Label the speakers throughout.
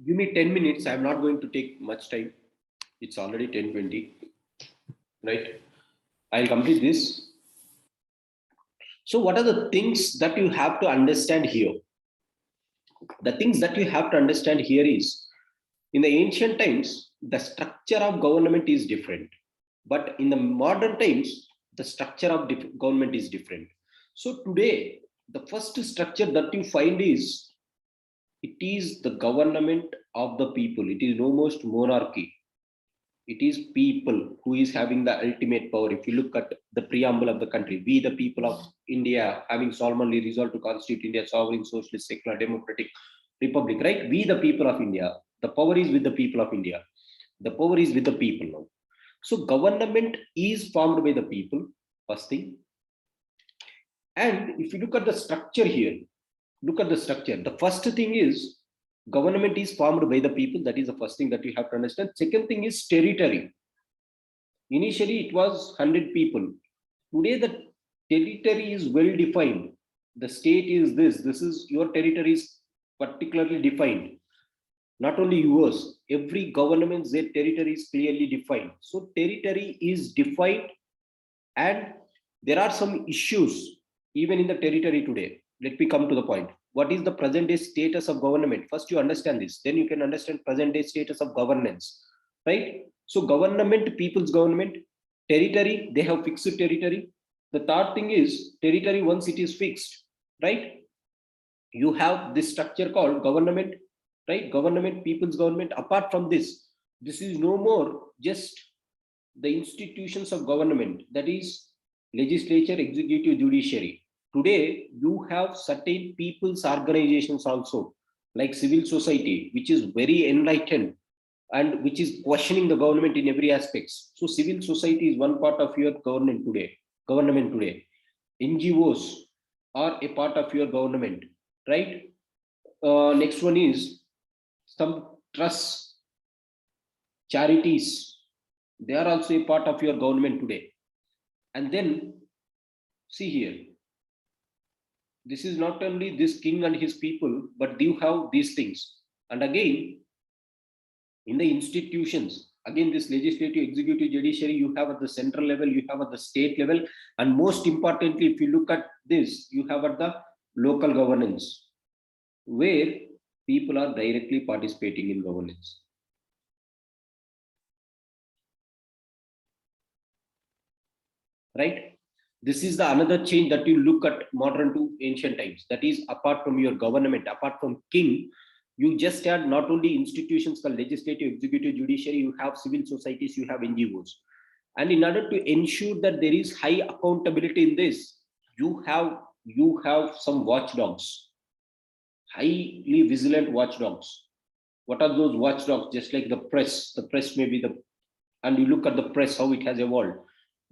Speaker 1: Give me 10 minutes. I'm not going to take much time. It's already 10:20, right? I'll complete this. So, what are the things that you have to understand here? The things that you have to understand here is in the ancient times, the structure of government is different. But in the modern times, the structure of government is different. So, today, the first structure that you find is it is the government of the people. It is no most monarchy. It is people who is having the ultimate power. If you look at the preamble of the country, we the people of India having solemnly resolved to constitute India sovereign socialist secular democratic republic, right? We the people of India, the power is with the people of India, the power is with the people now. So government is formed by the people, first thing. And if you look at the structure here, look at the structure. The first thing is government is formed by the people. That is the first thing that you have to understand. Second thing is territory. Initially, it was 100 people. Today, the territory is well defined. The state is this. This is your territory is particularly defined. Not only yours, every government, their territory is clearly defined. So, territory is defined, and there are some issues even in the territory today. Let me come to the point. What is the present day status of government? First, you understand this, then you can understand present day status of governance, right? So, government, people's government, territory, they have fixed territory. The third thing is territory, once it is fixed, right? You have this structure called government, right? Government, people's government. Apart from this is no more just the institutions of government, that is legislature, executive, judiciary. Today you have certain people's organizations also, like civil society, which is very enlightened and which is questioning the government in every aspects. So civil society is one part of your government today. NGOs are a part of your government, right? Next one is some trusts, charities, they are also a part of your government today. And then see here, this is not only this king and his people, but you have these things. And again, in the institutions, again, this legislative, executive, judiciary, you have at the central level, you have at the state level, and most importantly, if you look at this, you have at the local governance, where people are directly participating in governance, right? This is the another change that you look at modern to ancient times. That is, apart from your government, apart from king, you just had not only institutions called legislative, executive, judiciary, you have civil societies, you have NGOs. And in order to ensure that there is high accountability in this, you have some watchdogs, highly vigilant watchdogs. What are those watchdogs? Just like the press may be the, and you look at the press, how it has evolved.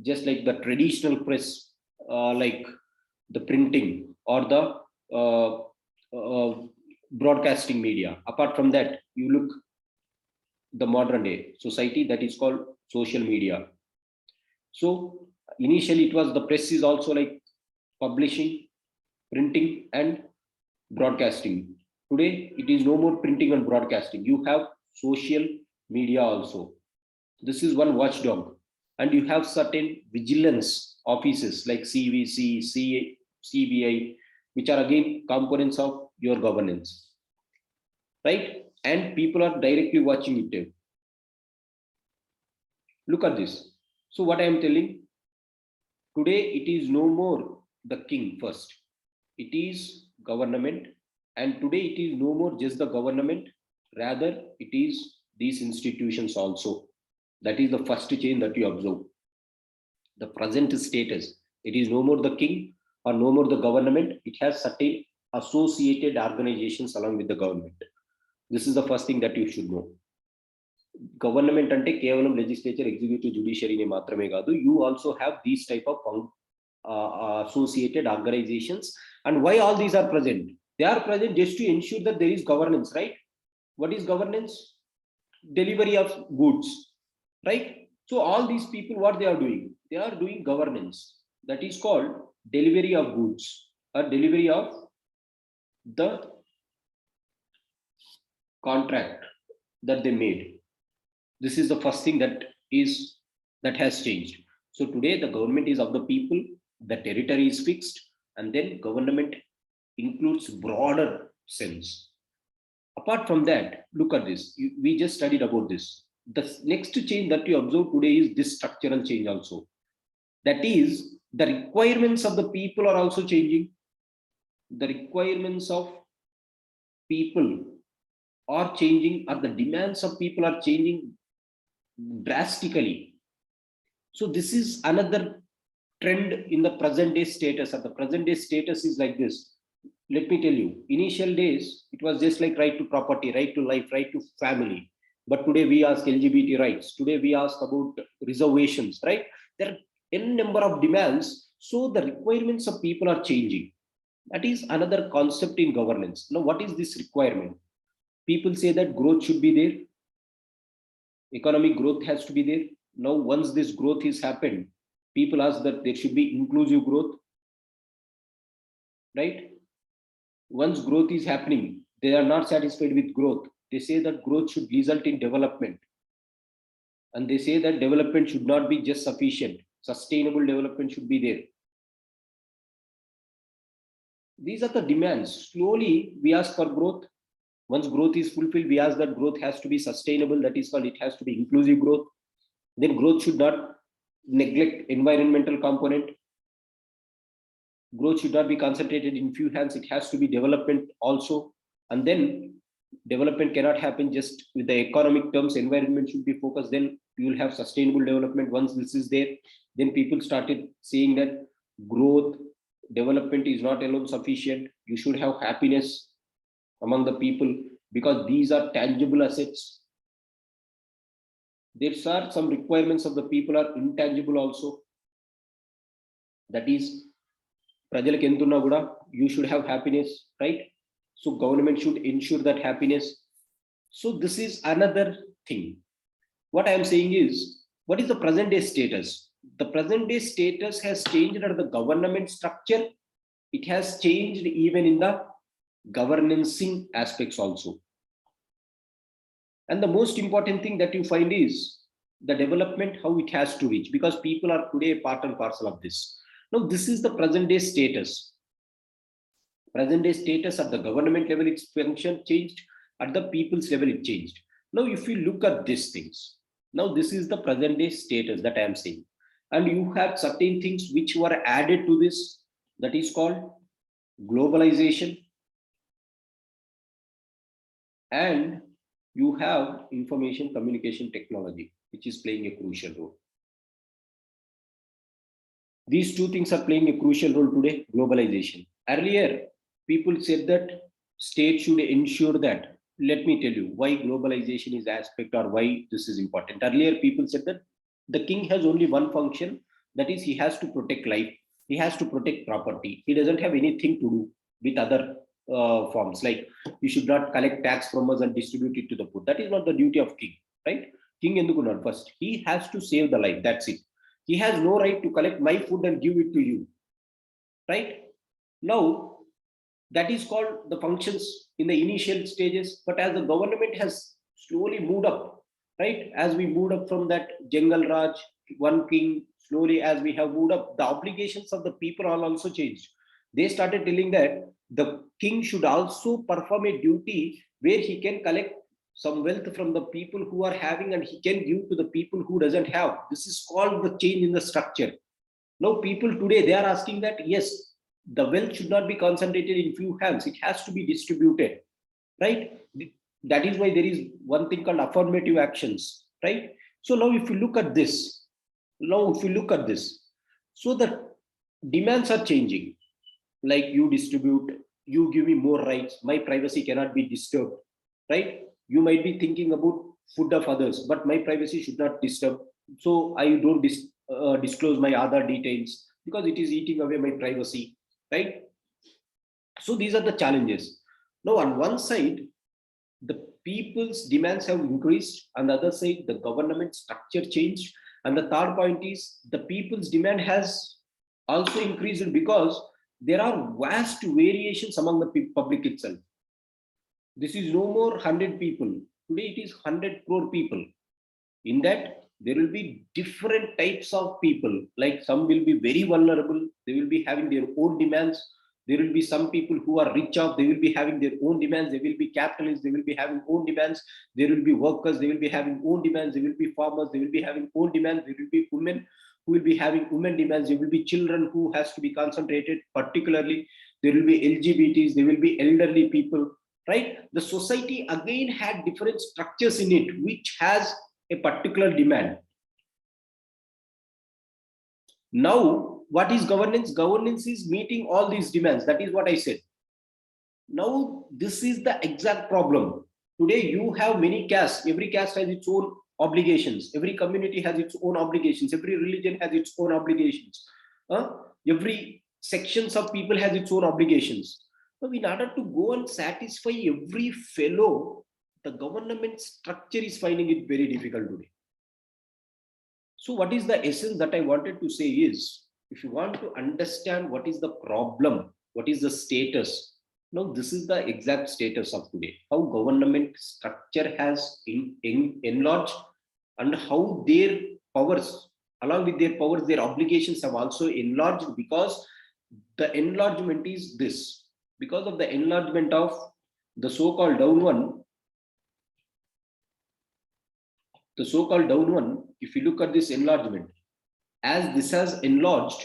Speaker 1: Just like the traditional press, like the printing or the uh, broadcasting media. Apart from that, you look the modern day society, that is called social media. So initially, it was the press is also like publishing, printing, and broadcasting. Today, it is no more printing and broadcasting. You have social media also. This is one watchdog. And you have certain vigilance offices like CVC, CBI, which are again components of your governance, right? And people are directly watching it. Look at this. So, what I am telling today, it is no more the king first, it is government. And today, it is no more just the government, rather, it is these institutions also. That is the first change that you observe. The present status, it is no more the king or no more the government, it has certain associated organizations along with the government. This is the first thing that you should know. Government అంటే కేవలం legislature executive జ్యుడిషియరీని మాత్రమే కాదు, you also have these type of associated organizations. And why all these are present? They are present just to ensure that there is governance, right? What is governance? Delivery of goods, right? So all these people, what they are doing? They are doing governance. That is called delivery of goods or delivery of the contract that they made. This is the first thing that has changed. So today the government is of the people, the territory is fixed, and then government includes broader sense. Apart from that, look at this. We just studied about this. The next change that you observe today is this structural change also. That is, the requirements of the people are also changing. The requirements of people are changing, or the demands of people are changing drastically. So this is another trend in the present day status. Or the present day status is like this. Let me tell you, initial days, it was just like right to property, right to life, right to family. But today we ask LGBT rights. Today we ask about reservations, right? There are n number of demands. So the requirements of people are changing. That is another concept in governance. Now, what is this requirement? People say that growth should be there. Economic growth has to be there. Now, once this growth is happened, people ask that there should be inclusive growth, right? Once growth is happening, they are not satisfied with growth. They say that growth should result in development. And they say that development should not be just sufficient. Sustainable development should be there. These are the demands. Slowly, we ask for growth. Once growth is fulfilled, we ask that growth has to be sustainable. That is called, it has to be inclusive growth. Then growth should not neglect environmental component. Growth should not be concentrated in few hands. It has to be development also. And then development cannot happen just with the economic terms. Environment should be focused. Then you will have sustainable development. Once this is there, then people started saying that growth, development is not alone sufficient. You should have happiness among the people, because these are tangible assets. There are some requirements of the people are intangible also. That is, prajalaki entunna kuda you should have happiness, right? So government should ensure that happiness. So this is another thing. What I am saying is, what is the present day status? The present day status has changed at the government structure. It has changed even in the governancing aspects also. And the most important thing that you find is the development, how it has to reach, because people are today part and parcel of this. Now, this is the present day status. Present day status at the government level, its function changed. At the people's level, it changed. Now, if you look at these things, now this is the present day status that I am saying. And you have certain things which were added to this, that is called globalization. And you have information communication technology, which is playing a crucial role. These two things are playing a crucial role today. Globalization. Earlier, people said that state should ensure that. Let me tell you why globalization is aspect, or why this is important. Earlier, people said that the king has only one function, that is, he has to protect life, he has to protect property. He doesn't have anything to do with other forms, like you should not collect tax from us and distribute it to the poor. That is not the duty of king, right? King enduku not first, he has to save the life, that's it. He has no right to collect my food and give it to you, right? Now, that is called the functions in the initial stages. But as the government has slowly moved up, right? As we moved up from that Jangal Raj, one king, slowly as we have moved up, the obligations of the people are also changed. They started telling that the king should also perform a duty where he can collect some wealth from the people who are having, and he can give to the people who doesn't have. This is called the change in the structure. Now people today, they are asking that yes, the wealth should not be concentrated in few hands, it has to be distributed, right? That is why there is one thing called affirmative actions, right? So now if you look at this, so the demands are changing. Like you distribute, you give me more rights, my privacy cannot be disturbed, right? You might be thinking about food of others, but my privacy should not disturb. So I don't disclose my other details because it is eating away my privacy, right? So these are the challenges. Now, on one side, the people's demands have increased, on the other side, the government structure changed, and the third point is the people's demand has also increased because there are vast variations among the public itself. This is no more 100 people. Today it is 100 crore people. In that, there will be different types of people. Like some will be very vulnerable, they will be having their own demands. There will be some people who are rich off, they will be having their own demands. They will be capitalists, they will be having own demands. There will be workers, they will be having own demands. There will be farmers, they will be having own demands. There will be women who will be having women demands. There will be children who has to be concentrated particularly. There will be LGBTs, there will be elderly people, right? The society again had different structures in it which has a particular demand. Now, what is governance? Governance is meeting all these demands. That is what I said. Now, this is the exact problem. Today, you have many castes. Every caste has its own obligations. Every community has its own obligations. Every religion has its own obligations. Every sections of people has its own obligations. Now, in order to go and satisfy every fellow, the government structure is finding it very difficult today. So what is the essence that I wanted to say is, if you want to understand what is the problem, what is the status, now this is the exact status of today, how government structure has enlarged, and how their powers, along with their powers, their obligations have also enlarged, because the enlargement is this, because of the enlargement of the so-called down one, if you look at this enlargement, as this has enlarged,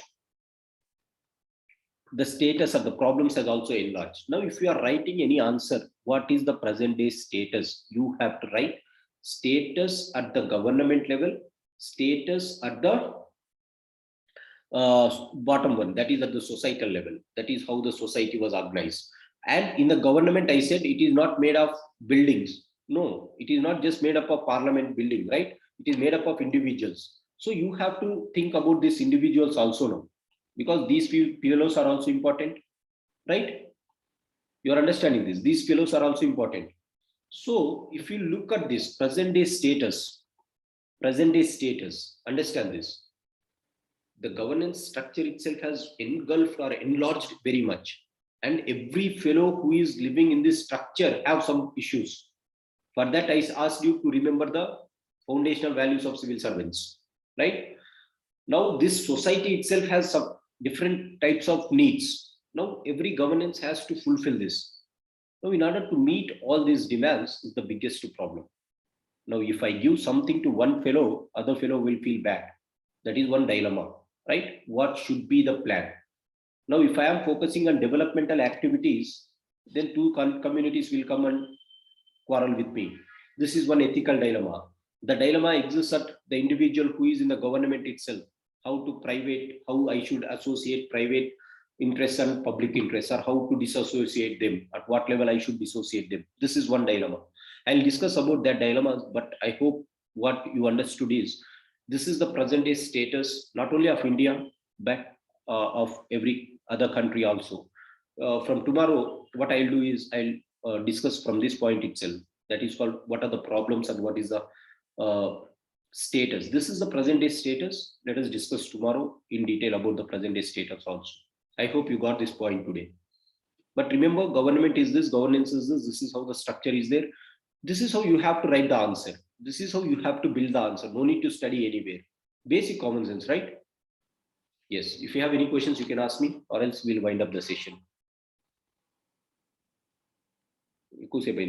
Speaker 1: the status of the problems has also enlarged. Now, if you are writing any answer, what is the present day status? You have to write status at the government level, status at the bottom one, that is at the societal level. That is how the society was organized. And in the government, I said it is not made of buildings. No, it is not just made up of parliament building, right? It is made up of individuals. So you have to think about these individuals also now, because these fellows are also important, right? You are understanding this. These fellows are also important. So if you look at this present day status, understand this. The governance structure itself has engulfed or enlarged very much. And every fellow who is living in this structure have some issues. For that, I asked you to remember the foundational values of civil servants, right? Now, this society itself has some different types of needs. Now, every governance has to fulfill this. Now, in order to meet all these demands is the biggest problem. Now, if I give something to one fellow, other fellow will feel bad. That is one dilemma, right? What should be the plan? Now, if I am focusing on developmental activities, then two communities will come and quarrel with me. This is one ethical dilemma. The dilemma exists at the individual who is in the government itself. How I should associate private interests and public interests, or how to disassociate them, at what level I should dissociate them. This is one dilemma. I'll discuss about that dilemma, but I hope what you understood is, this is the present day status, not only of India, but of every other country also. From tomorrow, what I'll do is I'll discuss from this point itself. That is called what are the problems and what is the status. This is the present day status. Let us discuss tomorrow in detail about the present day status also. I hope you got this point today. But remember, government is this, governance is this. This is how the structure is there. This is how you have to write the answer. This is how you have to build the answer. No need to study anywhere. Basic common sense, right? Yes. If you have any questions, you can ask me, or else we'll wind up the session.